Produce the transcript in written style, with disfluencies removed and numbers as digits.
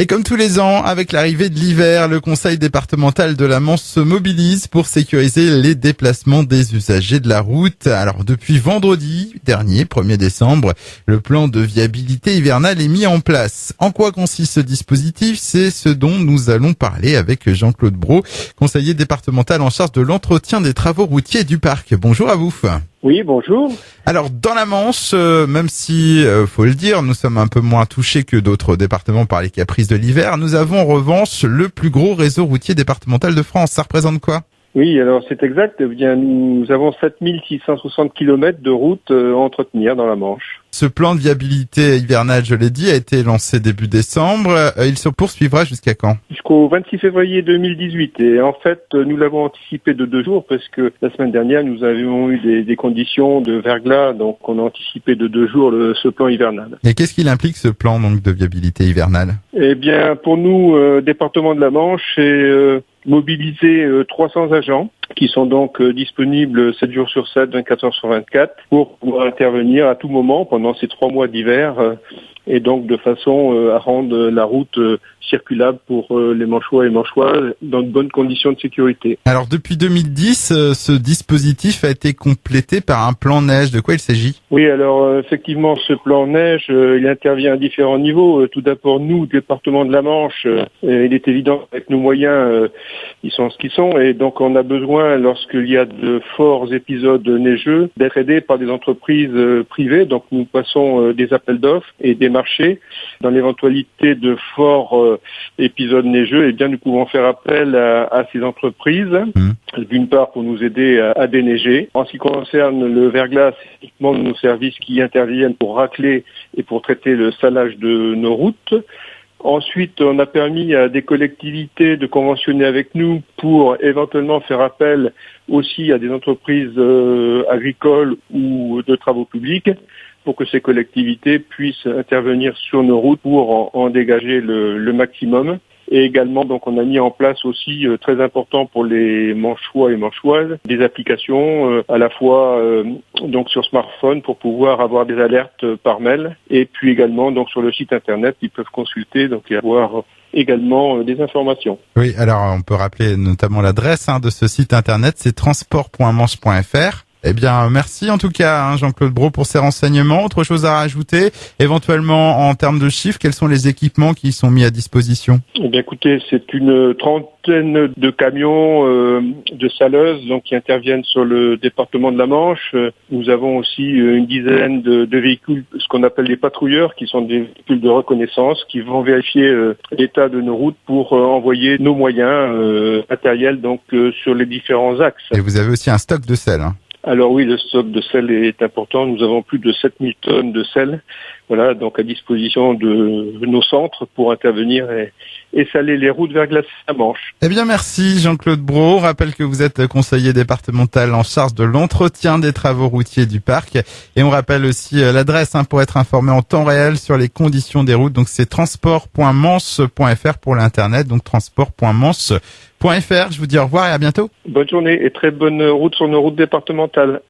Et comme tous les ans, avec l'arrivée de l'hiver, le conseil départemental de la Manche se mobilise pour sécuriser les déplacements des usagers de la route. Alors depuis vendredi dernier, 1er décembre, le plan de viabilité hivernale est mis en place. En quoi consiste ce dispositif? C'est ce dont nous allons parler avec Jean-Claude Brault, conseiller départemental en charge de l'entretien des travaux routiers du parc. Bonjour à vous. Oui, bonjour. Alors dans la Manche, même si, faut le dire, nous sommes un peu moins touchés que d'autres départements par les caprices de l'hiver, nous avons en revanche le plus gros réseau routier départemental de France. Ça représente quoi? Oui, alors c'est exact. Eh bien, nous avons 7660 km de routes à entretenir dans la Manche. Ce plan de viabilité hivernale, je l'ai dit, a été lancé début décembre. Il se poursuivra jusqu'à quand? Jusqu'au 26 février 2018. Et en fait, nous l'avons anticipé de 2 jours parce que la semaine dernière, nous avions eu des conditions de verglas. Donc, on a anticipé de 2 jours ce plan hivernal. Et qu'est-ce qu'il implique ce plan donc de viabilité hivernale? Eh bien, pour nous, département de la Manche, c'est mobiliser 300 agents qui sont donc disponibles 7 jours sur 7, 24 heures sur 24 pour pouvoir intervenir à tout moment pendant ces 3 mois d'hiver et donc de façon à rendre la route circulable pour les Manchois et Manchoises dans de bonnes conditions de sécurité. Alors depuis 2010, ce dispositif a été complété par un plan neige. De quoi il s'agit? Oui, alors effectivement, ce plan neige, il intervient à différents niveaux. Tout d'abord, nous, département de la Manche, il est évident qu'avec nos moyens, ils sont ce qu'ils sont, et donc on a besoin, lorsqu'il y a de forts épisodes neigeux, d'être aidés par des entreprises privées. Donc nous passons des appels d'offres et des marchés. Dans l'éventualité de forts épisodes neigeux, eh bien nous pouvons faire appel à ces entreprises, d'une part pour nous aider à déneiger. En ce qui concerne le verglas, c'est uniquement nos services qui interviennent pour racler et pour traiter le salage de nos routes. Ensuite, on a permis à des collectivités de conventionner avec nous pour éventuellement faire appel aussi à des entreprises agricoles ou de travaux publics pour que ces collectivités puissent intervenir sur nos routes pour en dégager le maximum. Et également, donc, on a mis en place aussi, très important pour les Manchois et Manchoises, des applications à la fois donc sur smartphone pour pouvoir avoir des alertes par mail, et puis également donc sur le site internet, ils peuvent consulter donc et avoir également des informations. Oui, alors on peut rappeler notamment l'adresse de ce site internet, c'est transport.manche.fr. Eh bien, merci en tout cas, Jean-Claude Brault, pour ces renseignements. Autre chose à rajouter, éventuellement en termes de chiffres, quels sont les équipements qui sont mis à disposition? Eh bien, écoutez, c'est une trentaine de camions de saleuses donc qui interviennent sur le département de la Manche. Nous avons aussi une dizaine de véhicules, ce qu'on appelle des patrouilleurs, qui sont des véhicules de reconnaissance, qui vont vérifier l'état de nos routes pour envoyer nos moyens matériels donc sur les différents axes. Et vous avez aussi un stock de sel, Alors oui, le stock de sel est important. Nous avons plus de 7000 tonnes de sel, voilà, donc à disposition de nos centres pour intervenir et saler les routes verglacées à Manche. Eh bien, merci Jean-Claude Brault. On rappelle que vous êtes conseiller départemental en charge de l'entretien des travaux routiers du parc. Et on rappelle aussi l'adresse pour être informé en temps réel sur les conditions des routes. Donc c'est transport.manche.fr pour l'internet, donc transport.manche.fr. Je vous dis au revoir et à bientôt. Bonne journée et très bonne route sur nos routes départementales.